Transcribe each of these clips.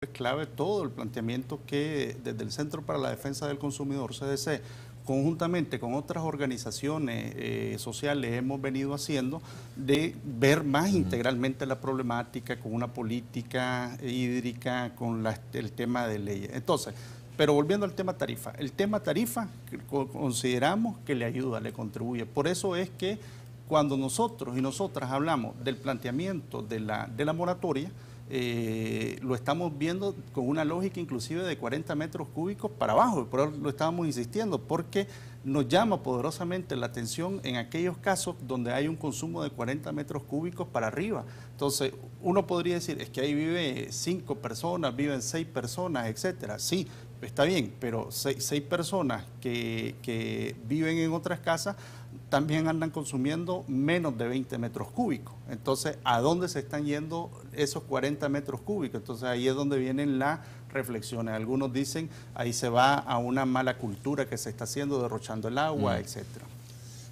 es clave todo el planteamiento que desde el Centro para la Defensa del Consumidor, CDC, conjuntamente con otras organizaciones sociales hemos venido haciendo, de ver más integralmente la problemática con una política hídrica, con el tema de leyes. Entonces, pero volviendo al tema tarifa, el tema tarifa consideramos que le ayuda, le contribuye. Por eso es que cuando nosotros y nosotras hablamos del planteamiento de la moratoria, lo estamos viendo con una lógica inclusive de 40 metros cúbicos para abajo, por eso lo estábamos insistiendo, porque nos llama poderosamente la atención en aquellos casos donde hay un consumo de 40 metros cúbicos para arriba. Entonces, uno podría decir, es que ahí viven 5 personas, viven 6 personas, etcétera. Sí, está bien, pero 6 personas que viven en otras casas también andan consumiendo menos de 20 metros cúbicos. Entonces, ¿a dónde se están yendo esos 40 metros cúbicos? Entonces, ahí es donde vienen las reflexiones. Algunos dicen, ahí se va a una mala cultura que se está haciendo, derrochando el agua, etcétera.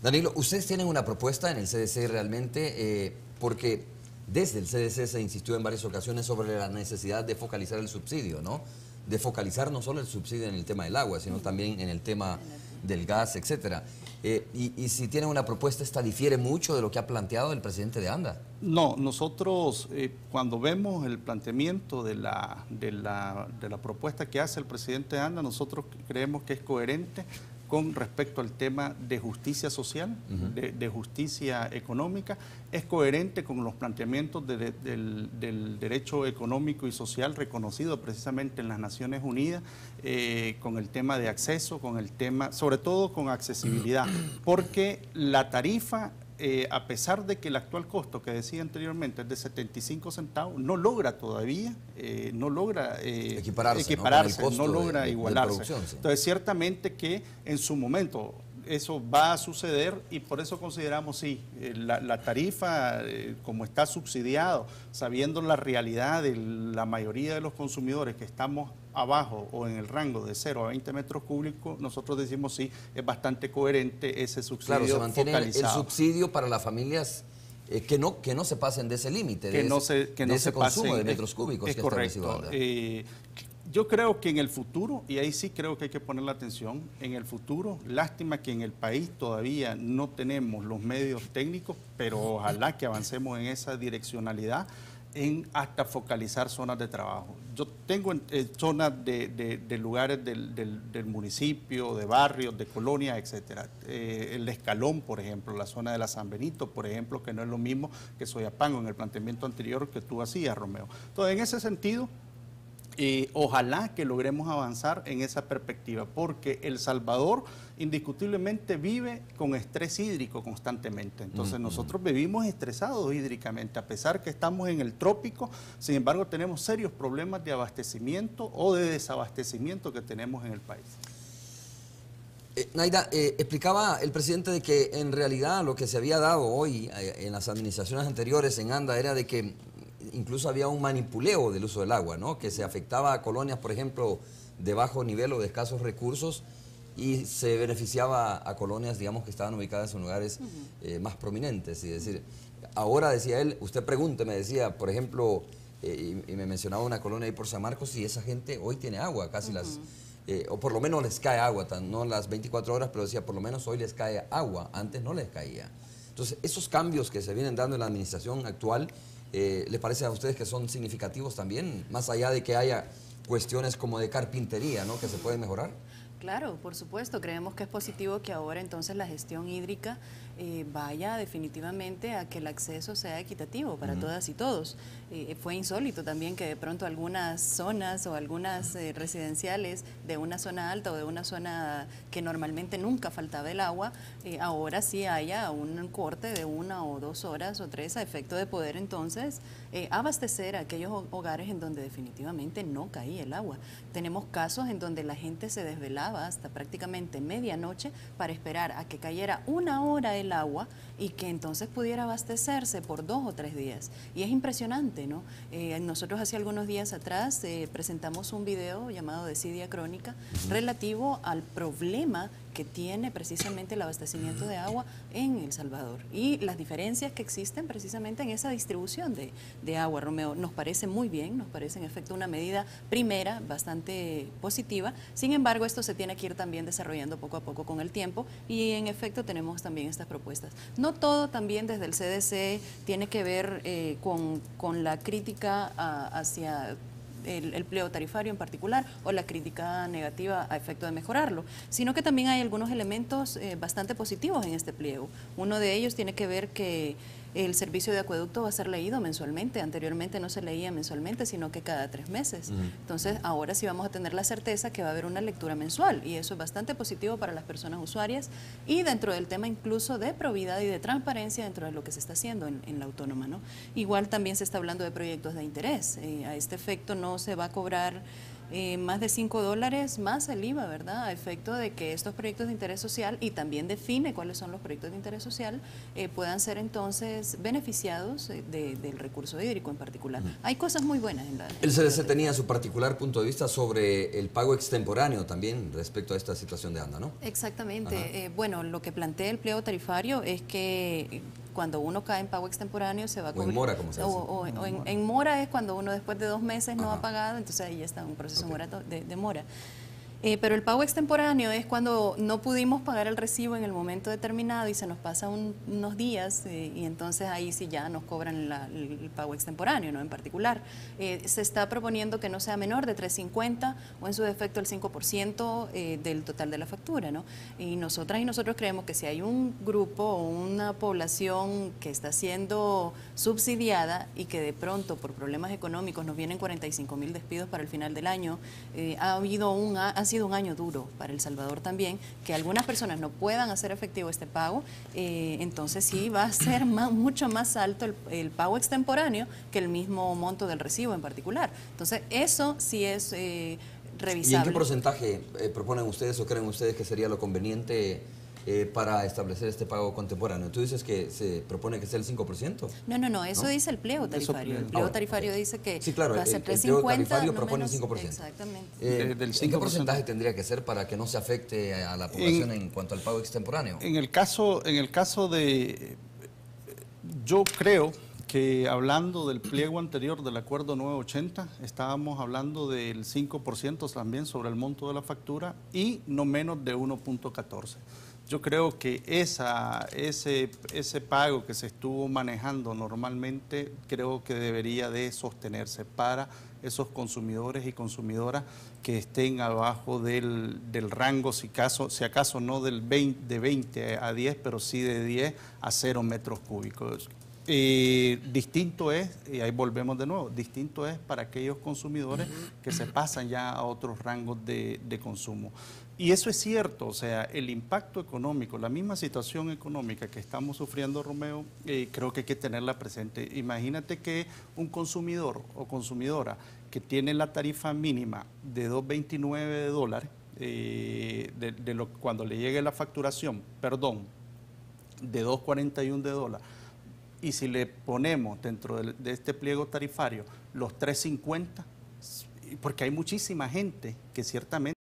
Danilo, ustedes tienen una propuesta en el CDC realmente, porque desde el CDC se insistió en varias ocasiones sobre la necesidad de focalizar el subsidio, ¿no? De focalizar no solo el subsidio en el tema del agua, sino también en el tema del gas, etcétera. Y si tienen una propuesta, ¿esta difiere mucho de lo que ha planteado el presidente de ANDA? No, nosotros cuando vemos el planteamiento de la propuesta que hace el presidente de ANDA, nosotros creemos que es coherente con respecto al tema de justicia social, de justicia económica, es coherente con los planteamientos del derecho económico y social reconocido precisamente en las Naciones Unidas, con el tema de acceso, con el tema, sobre todo con accesibilidad, porque la tarifa, a pesar de que el actual costo que decía anteriormente es de 75 centavos, no logra todavía, no logra equipararse, no logra igualarse. Sí. Entonces, ciertamente que en su momento eso va a suceder y por eso consideramos, sí, la tarifa, como está subsidiado, sabiendo la realidad de la mayoría de los consumidores que estamos abajo o en el rango de 0 a 20 metros cúbicos, nosotros decimos sí, es bastante coherente ese subsidio. Claro, se mantiene el subsidio para las familias que no se pasen de ese límite, de ese consumo de metros cúbicos. Es correcto. Yo creo que en el futuro, y ahí sí creo que hay que poner la atención, en el futuro, lástima que en el país todavía no tenemos los medios técnicos, pero ojalá que avancemos en esa direccionalidad, en hasta focalizar zonas de trabajo. Yo tengo zonas de lugares del municipio, de barrios, de colonias, etcétera. El Escalón, por ejemplo, la zona de la San Benito, por ejemplo, que no es lo mismo que Soyapango, en el planteamiento anterior que tú hacías, Romeo. Entonces, en ese sentido, ojalá que logremos avanzar en esa perspectiva, porque El Salvador indiscutiblemente vive con estrés hídrico constantemente. Entonces nosotros vivimos estresados hídricamente, a pesar que estamos en el trópico, sin embargo tenemos serios problemas de abastecimiento o de desabastecimiento que tenemos en el país. Naida, explicaba el presidente de que en realidad lo que se había dado hoy en las administraciones anteriores en ANDA era de que incluso había un manipuleo del uso del agua, ¿no? Que se afectaba a colonias, por ejemplo, de bajo nivel o de escasos recursos y se beneficiaba a colonias, digamos, que estaban ubicadas en lugares más prominentes. Es decir, ahora, decía él, usted pregunte, me decía, por ejemplo, y me mencionaba una colonia ahí por San Marcos, y esa gente hoy tiene agua, casi o por lo menos les cae agua, no las 24 horas, pero decía, por lo menos hoy les cae agua, antes no les caía. Entonces, esos cambios que se vienen dando en la administración actual, ¿les parece a ustedes que son significativos también, más allá de que haya cuestiones como de carpintería, ¿no?, que se pueden mejorar? Claro, por supuesto, creemos que es positivo que ahora entonces la gestión hídrica vaya definitivamente a que el acceso sea equitativo para todas y todos. Fue insólito también que de pronto algunas zonas o algunas residenciales de una zona alta o de una zona que normalmente nunca faltaba el agua, ahora sí haya un corte de 1 o 2 horas o 3 a efecto de poder entonces abastecer a aquellos hogares en donde definitivamente no caía el agua. Tenemos casos en donde la gente se desvelaba hasta prácticamente medianoche para esperar a que cayera 1 hora el agua y que entonces pudiera abastecerse por 2 o 3 días. Y es impresionante, ¿no? Nosotros hace algunos días atrás presentamos un video llamado Desidia Crónica relativo al problema que tiene precisamente el abastecimiento de agua en El Salvador y las diferencias que existen precisamente en esa distribución de agua, Romeo. Nos parece muy bien, nos parece en efecto una medida primera bastante positiva. Sin embargo, esto se tiene que ir también desarrollando poco a poco con el tiempo y en efecto tenemos también estas propuestas. No todo también desde el CDC tiene que ver con la crítica hacia el pliego tarifario en particular o la crítica negativa a efecto de mejorarlo, sino que también hay algunos elementos bastante positivos en este pliego. Uno de ellos tiene que ver que el servicio de acueducto va a ser leído mensualmente. Anteriormente no se leía mensualmente, sino que cada 3 meses. Entonces, ahora sí vamos a tener la certeza que va a haber una lectura mensual y eso es bastante positivo para las personas usuarias y dentro del tema incluso de probidad y de transparencia dentro de lo que se está haciendo en la autónoma, ¿no? Igual también se está hablando de proyectos de interés. A este efecto no se va a cobrar más de $5 más el IVA, ¿verdad? A efecto de que estos proyectos de interés social, y también define cuáles son los proyectos de interés social, puedan ser entonces beneficiados del recurso hídrico en particular. Hay cosas muy buenas en la... El CDC tenía su particular punto de vista sobre el pago extemporáneo también respecto a esta situación de ANDA, ¿no? Exactamente. Bueno, lo que plantea el pliego tarifario es que cuando uno cae en pago extemporáneo se va a cobrar... O en mora, como se dice. En mora es cuando uno después de 2 meses no ha pagado, entonces ahí ya está un proceso de mora. Pero el pago extemporáneo es cuando no pudimos pagar el recibo en el momento determinado y se nos pasa unos días y entonces ahí sí ya nos cobran el pago extemporáneo, ¿no? En particular. Se está proponiendo que no sea menor de 3.50 o en su defecto el 5% del total de la factura, ¿no? Y nosotras y nosotros creemos que si hay un grupo o una población que está siendo subsidiada y que de pronto por problemas económicos nos vienen 45.000 despidos para el final del año, ha sido un año duro para El Salvador también, que algunas personas no puedan hacer efectivo este pago, entonces sí va a ser mucho más alto el pago extemporáneo que el mismo monto del recibo en particular. Entonces eso sí es revisable. ¿Y en qué porcentaje proponen ustedes o creen ustedes que sería lo conveniente para establecer este pago contemporáneo? ¿Tú dices que se propone que sea el 5%? No, eso dice el pliego tarifario. El pliego tarifario dice que sí, claro, va a ser 3.50. El pliego tarifario propone menos, el 5%. Exactamente. ¿En qué porcentaje tendría que ser para que no se afecte a la población en cuanto al pago extemporáneo? En el caso de... Yo creo que hablando del pliego anterior del acuerdo 980, estábamos hablando del 5% también sobre el monto de la factura y no menos de 1.14. Yo creo que ese pago que se estuvo manejando normalmente, creo que debería de sostenerse para esos consumidores y consumidoras que estén abajo del rango, si acaso no de 20 a 10, pero sí de 10 a 0 metros cúbicos. Distinto es, y ahí volvemos de nuevo, distinto es para aquellos consumidores que se pasan ya a otros rangos de consumo. Y eso es cierto, o sea, el impacto económico, la misma situación económica que estamos sufriendo, Romeo, creo que hay que tenerla presente. Imagínate que un consumidor o consumidora que tiene la tarifa mínima de $2.29 cuando le llegue la facturación, perdón, de $2.41 y si le ponemos dentro de este pliego tarifario los 3.50, porque hay muchísima gente que ciertamente